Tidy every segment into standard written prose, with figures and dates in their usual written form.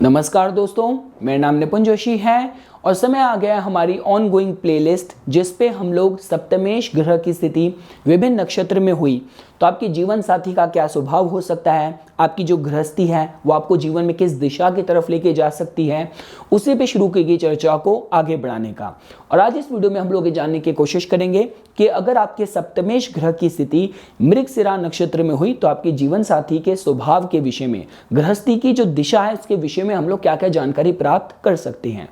नमस्कार दोस्तों, मेरा नाम निपुण जोशी है और समय आ गया हमारी ऑनगोइंग प्लेलिस्ट जिस पे हम लोग सप्तमेश ग्रह की स्थिति विभिन्न नक्षत्र में हुई तो आपके जीवन साथी का क्या स्वभाव हो सकता है, आपकी जो गृहस्थी है वो आपको जीवन में किस दिशा की तरफ लेके जा सकती है, उसी पे शुरू की गई चर्चा को आगे बढ़ाने का। और आज इस वीडियो में हम लोग ये जानने की कोशिश करेंगे कि अगर आपके सप्तमेश ग्रह की स्थिति मृगशिरा नक्षत्र में हुई तो आपके जीवन साथी के स्वभाव के विषय में, गृहस्थी की जो दिशा है उसके विषय में हम लोग क्या क्या जानकारी प्राप्त कर सकते हैं।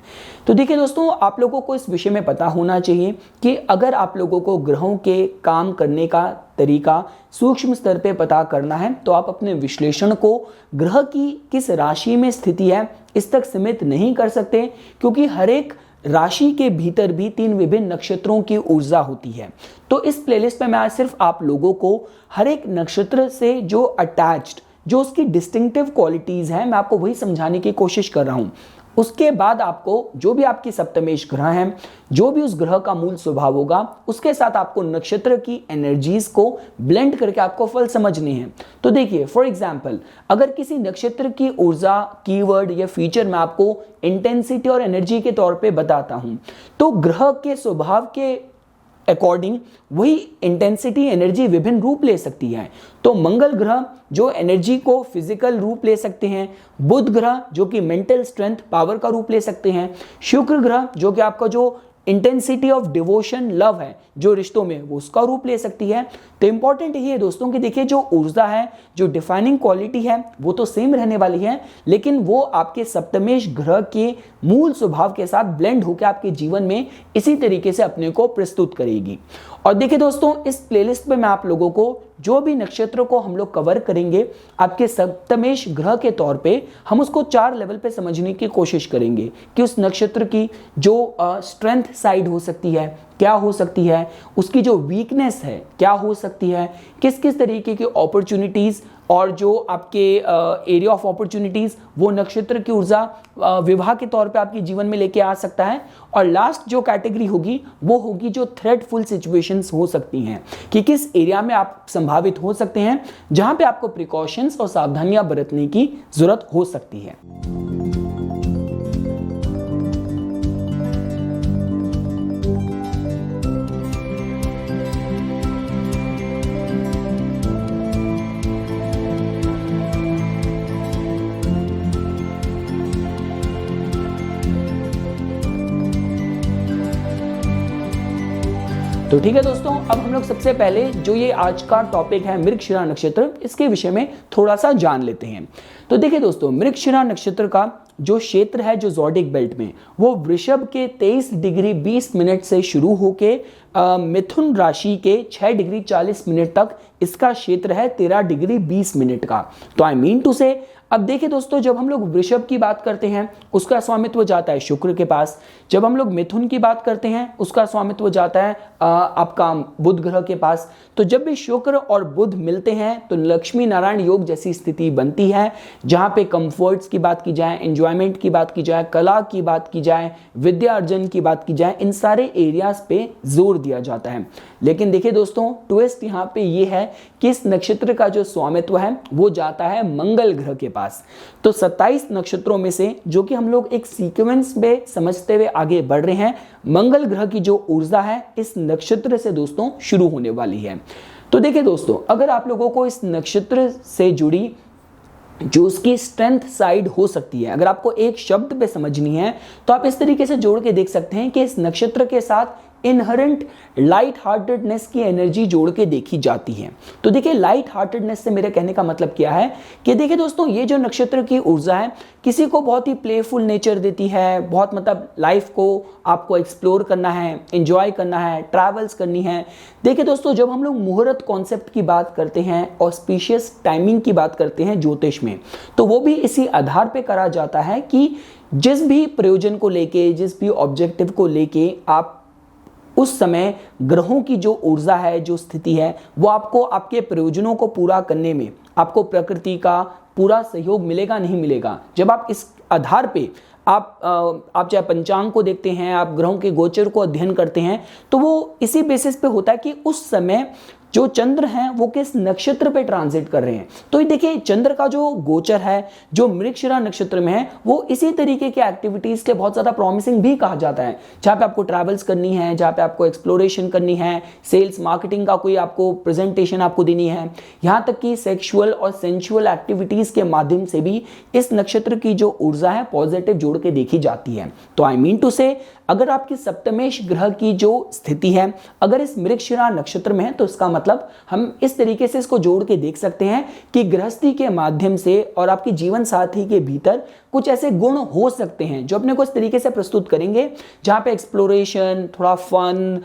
तो देखिए दोस्तों, आप लोगों को इस विषय में पता होना चाहिए कि अगर आप लोगों को ग्रहों के काम करने का तरीका सूक्ष्म स्तर पे पता करना है तो आप अपने विश्लेषण को ग्रह की किस राशि में स्थिति है इस तक सीमित नहीं कर सकते, क्योंकि हर एक राशि के भीतर भी 3 विभिन्न नक्षत्रों की ऊर्जा होती है। तो इस प्लेलिस्ट में मैं आज सिर्फ आप लोगों को हर एक नक्षत्र से जो अटैच्ड, जो उसकी डिस्टिंक्टिव क्वालिटीज हैं, मैं आपको वही समझाने की कोशिश कर रहा हूं। उसके बाद आपको जो भी आपकी सप्तमेश ग्रह हैं, जो भी उस ग्रह का मूल स्वभाव होगा, उसके साथ आपको नक्षत्र की एनर्जीज को ब्लेंड करके आपको फल समझने हैं। तो देखिए, फॉर एग्जांपल, अगर किसी नक्षत्र की ऊर्जा, कीवर्ड या फीचर मैं आपको इंटेंसिटी और एनर्जी के तौर पे बताता हूं, तो ग्रह के स्वभाव के अकॉर्डिंग वही इंटेंसिटी, एनर्जी विभिन्न रूप ले सकती है। तो मंगल ग्रह जो एनर्जी को फिजिकल रूप ले सकते हैं, बुध ग्रह जो कि मेंटल स्ट्रेंथ, पावर का रूप ले सकते हैं, शुक्र ग्रह जो कि आपका जो इंटेंसिटी ऑफ डिवोशन, लव है जो रिश्तों में, वो उसका रूप ले सकती है। तो इंपॉर्टेंट ये है दोस्तों कि देखिए, जो ऊर्जा है, जो डिफाइनिंग क्वालिटी है, वो तो सेम रहने वाली है, लेकिन वो आपके सप्तमेश ग्रह के मूल स्वभाव के साथ ब्लेंड होकर आपके जीवन में इसी तरीके से अपने को प्रस्तुत करेगी। और देखिए दोस्तों, इस प्लेलिस्ट में मैं आप लोगों को जो भी नक्षत्र को हम लोग कवर करेंगे आपके सप्तमेश ग्रह के तौर पे, हम उसको 4 लेवल पे समझने की कोशिश करेंगे कि उस नक्षत्र की जो स्ट्रेंथ साइड हो सकती है क्या हो सकती है, उसकी जो वीकनेस है क्या हो सकती है, किस किस तरीके की अपॉर्चुनिटीज और जो आपके एरिया ऑफ अपॉर्चुनिटीज वो नक्षत्र की ऊर्जा विवाह के तौर पे आपके जीवन में लेके आ सकता है। और लास्ट जो कैटेगरी होगी वो होगी जो थ्रेटफुल सिचुएशंस हो सकती हैं, कि किस एरिया में आप संभावित हो सकते हैं जहां पे आपको प्रिकॉशंस और सावधानियां बरतने की जरूरत हो सकती है। तो ठीक है दोस्तों, अब हम लोग सबसे पहले जो ये आज का टॉपिक है मृगशिरा नक्षत्र, इसके विषय में थोड़ा सा जान लेते हैं। तो देखिए दोस्तों, मृगशिरा नक्षत्र का जो क्षेत्र है, जो ज़ोडिक बेल्ट में, वो वृषभ के 23 डिग्री 20 मिनट से शुरू होके मिथुन राशि के 6 डिग्री 40 मिनट तक इसका क्षेत्र है 13 डिग्री 20 मिनट का। तो आई मीन टू से, अब देखिए दोस्तों, जब हम लोग वृषभ की बात करते हैं उसका स्वामित्व जाता है शुक्र के पास, जब हम लोग मिथुन की बात करते हैं उसका स्वामित्व जाता है आपका बुध ग्रह के पास। तो जब भी शुक्र और बुध मिलते हैं तो लक्ष्मी नारायण योग जैसी स्थिति बनती है, जहां पे कंफर्ट्स की बात की जाए, एंजॉयमेंट की बात की जाए, कला की बात की जाए, विद्या अर्जन की बात की जाए, इन सारे एरियाज पे जोर दिया जाता है। लेकिन देखिए दोस्तों, ट्विस्ट यहाँ पे ये है कि इस नक्षत्र का जो स्वामित्व है वो जाता है मंगल ग्रह के पास। तो 27 नक्षत्रों में से, जो कि हम लोग एक सीक्वेंस में समझते हुए आगे बढ़ रहे हैं, मंगल ग्रह की जो ऊर्जा है इस नक्षत्र से दोस्तों शुरू होने वाली है। तो देखिए दोस्तों, अगर आप लोगों को इस नक्षत्र से जुड़ी जो उसकी स्ट्रेंथ साइड हो सकती है, अगर आपको एक शब्द पे समझनी है तो आप इस तरीके से जोड़ के देख सकते हैं कि इस नक्षत्र के साथ इनहेरेंट लाइट हार्टेडनेस की एनर्जी जोड़ के देखी जाती है। तो देखिए, लाइट हार्टेडनेस से मेरे कहने का मतलब क्या है कि देखिए दोस्तों, ये जो नक्षत्र की ऊर्जा है किसी को बहुत ही प्लेफुल नेचर देती है, बहुत मतलब लाइफ को आपको एक्सप्लोर करना है, एंजॉय करना है, ट्रैवल्स करनी है। देखिए दोस्तों, जब हम लोग मुहूर्त कॉन्सेप्ट की बात करते हैं, ऑस्पिशियस टाइमिंग की बात करते हैं ज्योतिष में, तो वो भी इसी आधार पे करा जाता है कि जिस भी प्रयोजन को लेके, जिस भी ऑब्जेक्टिव को लेके आप उस समय ग्रहों की जो ऊर्जा है, जो स्थिति है, वो आपको आपके प्रयोजनों को पूरा करने में आपको प्रकृति का पूरा सहयोग मिलेगा नहीं मिलेगा। जब आप इस आधार पे आप चाहे पंचांग को देखते हैं, आप ग्रहों के गोचर को अध्ययन करते हैं, तो वो इसी बेसिस पे होता है कि उस समय जो चंद्र हैं वो किस नक्षत्र पे ट्रांजिट कर रहे हैं। तो ये देखिए चंद्र का जो गोचर है जो मृगशिरा नक्षत्र में है वो इसी तरीके के एक्टिविटीज के बहुत ज्यादा प्रॉमिसिंग भी कहा जाता है, जहां पे आपको ट्रैवल्स करनी है, जहां पे आपको एक्सप्लोरेशन करनी है, सेल्स मार्केटिंग का कोई आपको प्रेजेंटेशन आपको देनी है, यहां तक कि सेक्सुअल और सेंसुअल एक्टिविटीज के माध्यम से भी इस नक्षत्र की जो ऊर्जा है पॉजिटिव जोड़ के देखी जाती है। तो आई मीन टू से अगर आपकी सप्तमेश ग्रह की जो स्थिति है अगर इस मृगशिरा नक्षत्र में है तो इसका मतलब हम इस तरीके से इसको जोड़ के देख सकते हैं कि गृहस्थी के माध्यम से और आपकी जीवन साथी के भीतर कुछ ऐसे गुण हो सकते हैं जो अपने को इस तरीके से प्रस्तुत करेंगे जहां पे एक्सप्लोरेशन, थोड़ा fun,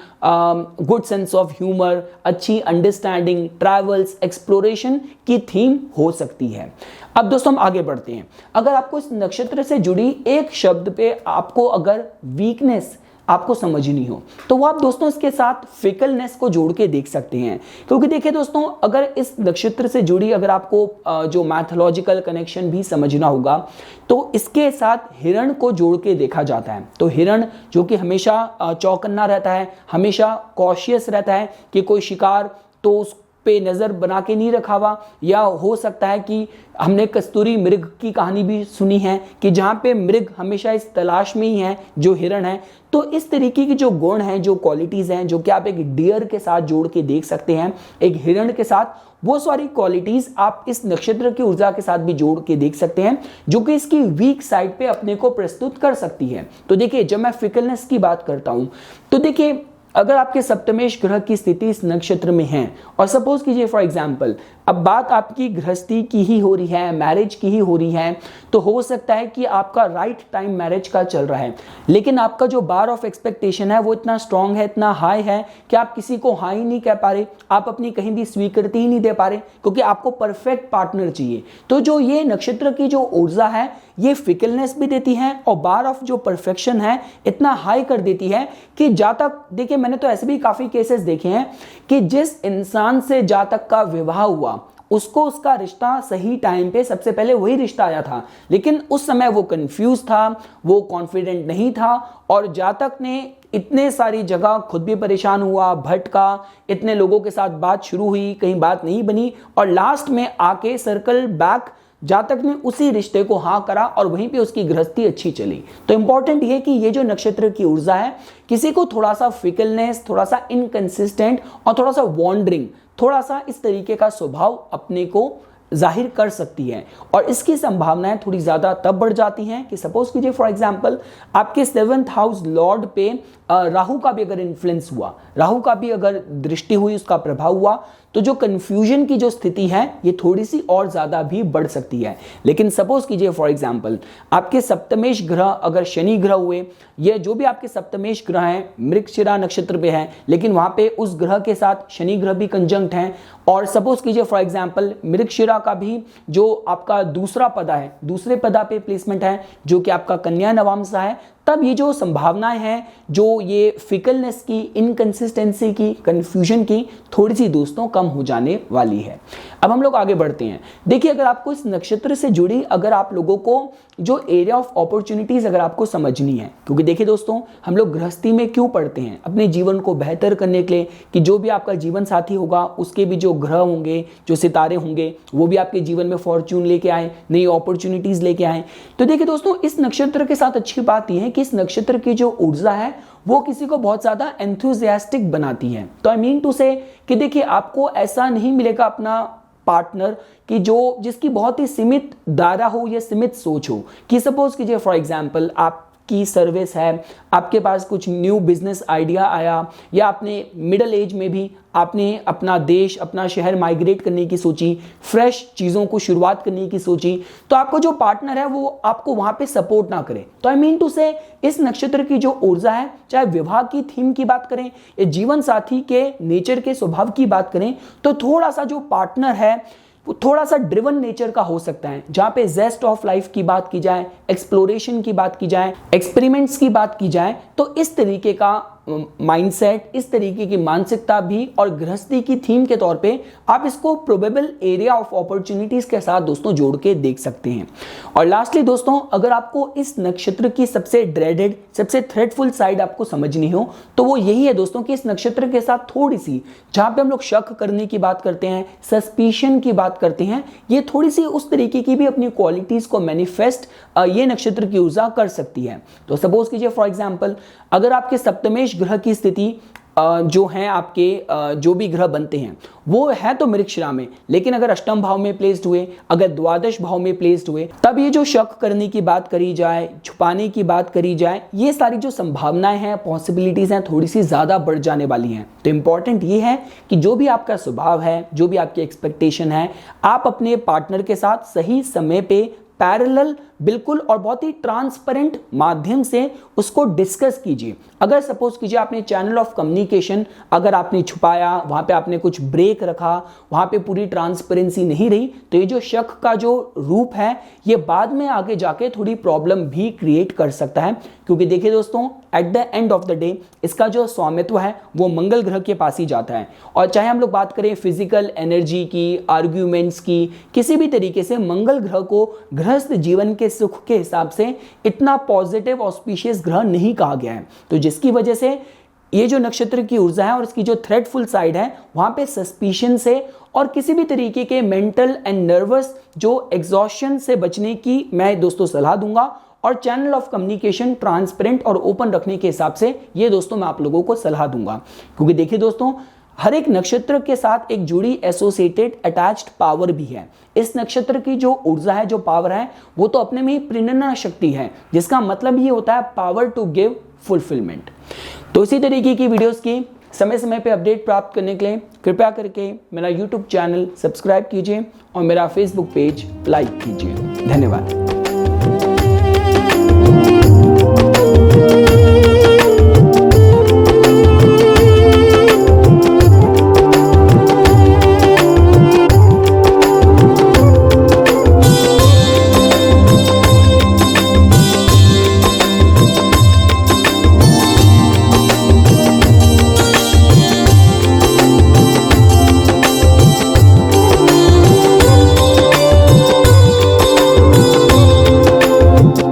good sense of humour, अच्छी अंडरस्टैंडिंग, ट्रैवल्स, एक्सप्लोरेशन की थीम हो सकती है। अब दोस्तों हम आगे बढ़ते हैं। अगर आपको इस नक्षत्र से जुड़ी एक शब्द पे आपको अगर वीकनेस आपको समझनी हो तो वो आप दोस्तों इसके साथ फिकलनेस को जोड़ के देख सकते हैं, क्योंकि देखिए दोस्तों अगर इस नक्षत्र से जुड़ी अगर आपको जो मैथोलॉजिकल कनेक्शन भी समझना होगा तो इसके साथ हिरण को जोड़ के देखा जाता है। तो हिरण जो कि हमेशा चौकन्ना रहता है, हमेशा कॉशियस रहता है कि कोई शिकार तो उस पे नजर बना के नहीं रखा हुआ, या हो सकता है कि हमने कस्तूरी मृग की कहानी भी सुनी है कि जहां पे मृग हमेशा इस तलाश में ही है जो हिरण है। तो इस तरीके की जो गुण हैं, जो क्वालिटीज हैं जो कि आप एक डियर के साथ जोड़ के देख सकते हैं, एक हिरण के साथ, वो सारी क्वालिटीज आप इस नक्षत्र की ऊर्जा के साथ भी जोड़ के देख सकते हैं जो कि इसकी वीक साइड पे अपने को प्रस्तुत कर सकती है। तो देखिए जब मैं फिकलनेस की बात करता हूं तो देखिए अगर आपके सप्तमेश ग्रह की स्थिति इस नक्षत्र में है और सपोज कीजिए फॉर एग्जांपल अब बात आपकी गृहस्थी की ही हो रही है, मैरिज की ही हो रही है, तो हो सकता है कि आपका राइट टाइम मैरिज का चल रहा है लेकिन आपका जो बार ऑफ एक्सपेक्टेशन है वो इतना स्ट्रांग है, इतना हाई है कि आप किसी को हाँ ही नहीं कह पा रहे, आप अपनी कहीं भी स्वीकृति ही नहीं दे पा रहे क्योंकि आपको परफेक्ट पार्टनर चाहिए। तो जो ये नक्षत्र की जो ऊर्जा है ये फिकलनेस भी देती है और बार ऑफ जो परफेक्शन है इतना हाई कर देती है कि जहाँ तक देखिए मैंने तो ऐसे भी काफी केसेस देखे हैं कि जिस इंसान से जहाँ तक का विवाह हुआ उसको उसका रिश्ता सही टाइम पे सबसे पहले वही रिश्ता आया था, लेकिन उस समय वो कंफ्यूज था, वो कॉन्फिडेंट नहीं था और जातक ने इतने सारी जगह खुद भी परेशान हुआ, भटका, इतने लोगों के साथ बात शुरू हुई, कहीं बात नहीं बनी और लास्ट में आके सर्कल बैक जातक ने उसी रिश्ते को हाँ करा और वहीं पे उसकी गृहस्थी अच्छी चली। तो इंपॉर्टेंट ये कि ये जो नक्षत्र की ऊर्जा है किसी को थोड़ा सा फिकलनेस, थोड़ा सा इनकंसिस्टेंट और थोड़ा सा वॉन्डरिंग, थोड़ा सा इस तरीके का स्वभाव अपने को जाहिर कर सकती है और इसकी संभावनाएं थोड़ी ज्यादा तब बढ़ जाती हैं कि सपोज कीजिए फॉर एग्जांपल आपके 7th हाउस लॉर्ड पे राहु का भी अगर इन्फ्लुएंस हुआ, राहु का भी अगर दृष्टि हुई, उसका प्रभाव हुआ, तो जो कंफ्यूजन की जो स्थिति है ये थोड़ी सी और ज्यादा भी बढ़ सकती है। लेकिन सपोज कीजिए फॉर एग्जांपल आपके सप्तमेश ग्रह अगर शनि ग्रह हुए, ये जो भी आपके सप्तमेश ग्रह हैं मृगशिरा नक्षत्र पे है लेकिन वहां पे उस ग्रह के साथ शनि ग्रह भी कंजंक्ट हैं और सपोज कीजिए फॉर एग्जांपल मृगशिरा का भी जो आपका दूसरा पदा है, दूसरे पदा पे प्लेसमेंट है जो कि आपका कन्या नवांश है, तब ये जो संभावनाएं हैं, जो ये फिकलनेस की, इनकंसिस्टेंसी की, कंफ्यूजन की थोड़ी सी दोस्तों कम हो जाने वाली है। अब हम लोग आगे बढ़ते हैं। देखिए अगर आपको इस नक्षत्र से जुड़ी अगर आप लोगों को जो एरिया ऑफ अपॉर्चुनिटीज अगर आपको समझनी है, क्योंकि देखिए दोस्तों हम लोग गृहस्थी में क्यों पढ़ते हैं, अपने जीवन को बेहतर करने के लिए कि जो भी आपका जीवन साथी होगा उसके भी जो ग्रह होंगे, जो सितारे होंगे वो भी आपके जीवन में फॉर्च्यून लेके आए, नई अपॉर्चुनिटीज लेके आए। तो देखिए दोस्तों इस नक्षत्र के साथ अच्छी बात यह है कि इस नक्षत्र की जो ऊर्जा है वो किसी को बहुत ज्यादा एंथुसियास्टिक बनाती है। तो आई मीन टू से कि देखिए आपको ऐसा नहीं मिलेगा अपना पार्टनर कि जो जिसकी बहुत ही सीमित दायरा हो या सीमित सोच हो कि सपोज कीजिए फॉर एग्जांपल आपकी सर्विस है, आपके पास कुछ न्यू बिजनेस आइडिया आया या आपने मिडिल एज में भी आपने अपना देश, अपना शहर माइग्रेट करने की सोची, फ्रेश चीज़ों को शुरुआत करने की सोची, तो आपको जो पार्टनर है वो आपको वहां पे सपोर्ट ना करे। तो आई मीन टू से इस नक्षत्र की जो ऊर्जा है, चाहे विवाह की थीम की बात करें या जीवन साथी के नेचर के स्वभाव की बात करें, तो थोड़ा सा जो पार्टनर है वो थोड़ा सा ड्रिवन नेचर का हो सकता है, जहां पे जेस्ट ऑफ लाइफ की बात की जाए, एक्सप्लोरेशन की बात की जाए, एक्सपेरिमेंट्स की बात की जाए, तो इस तरीके का माइंडसेट, इस तरीके की मानसिकता भी और गृहस्थी की थीम के तौर पे आप इसको प्रोबेबल एरिया ऑफ अपॉर्चुनिटीज के साथ दोस्तों जोड़ के देख सकते हैं। और लास्टली दोस्तों, अगर आपको इस नक्षत्र की सबसे ड्रेडेड, सबसे थ्रेटफुल साइड आपको समझनी हो तो वो यही है दोस्तों कि इस नक्षत्र के साथ थोड़ी सी, जहां पे हम लोग शक करने की बात करते हैं, सस्पिशन की बात करते हैं, ये थोड़ी सी उस तरीके की भी अपनी क्वालिटीज को मैनिफेस्ट ये नक्षत्र की ऊर्जा कर सकती है। तो सपोज कीजिए फॉर एग्जांपल, अगर आपके सप्तमेश ग्रह की स्थिति जो है, आपके जो भी ग्रह बनते हैं वो है तो मृगशिरा में, लेकिन अगर अष्टम भाव में प्लेस्ड हुए, अगर द्वादश भाव में प्लेस्ड हुए, तब ये जो शक करने की बात करी जाए, छुपाने की बात करी जाए, ये सारी जो संभावनाएं हैं, पॉसिबिलिटीज हैं, थोड़ी सी ज्यादा बढ़ जाने वाली हैं। तो इंपॉर्टेंट ये है कि जो भी आपका स्वभाव है, जो भी आपकी एक्सपेक्टेशन है, आप अपने पार्टनर के साथ सही समय पे पैरेलल बिल्कुल और बहुत ही ट्रांसपेरेंट माध्यम से उसको डिस्कस कीजिए। अगर सपोज कीजिए आपने चैनल ऑफ कम्युनिकेशन अगर आपने छुपाया, वहां पे आपने कुछ ब्रेक रखा, वहां पे पूरी ट्रांसपेरेंसी नहीं रही, तो ये जो शक का जो रूप है ये बाद में आगे जाके थोड़ी प्रॉब्लम भी क्रिएट कर सकता है। क्योंकि देखिए दोस्तों, at the end of the day इसका जो स्वामित्व है वो मंगल ग्रह के पास ही जाता है। और चाहे हम लोग बात करें फिजिकल एनर्जी की, आर्ग्यूमेंट्स की, किसी भी तरीके से मंगल ग्रह को गृहस्थ जीवन के सुख के हिसाब से इतना पॉजिटिव ऑस्पिशियस ग्रह नहीं कहा गया है। तो जिसकी वजह से ये जो नक्षत्र की ऊर्जा है और इसकी जो थ्रेटफुल साइड है, वहां पे सस्पिशन से और किसी भी तरीके के मेंटल एंड नर्वस जो एग्जॉस्शन से बचने की मैं दोस्तों सलाह दूंगा। और चैनल ऑफ कम्युनिकेशन ट्रांसपेरेंट और ओपन रखने के हिसाब से ये दोस्तों मैं आप लोगों को सलाह दूंगा। क्योंकि देखिए दोस्तों, हर एक नक्षत्र के साथ एक जुड़ी एसोसिएटेड अटैच्ड पावर भी है। इस नक्षत्र की जो ऊर्जा है, जो पावर है, वो तो अपने में ही प्रेरणा शक्ति है, जिसका मतलब ये होता है पावर टू गिव फुलफिलमेंट। तो इसी तरीके की वीडियोस की समय समय पे अपडेट प्राप्त करने के लिए कृपया करके मेरा यूट्यूब चैनल सब्सक्राइब कीजिए और मेरा फेसबुक पेज लाइक कीजिए। धन्यवाद।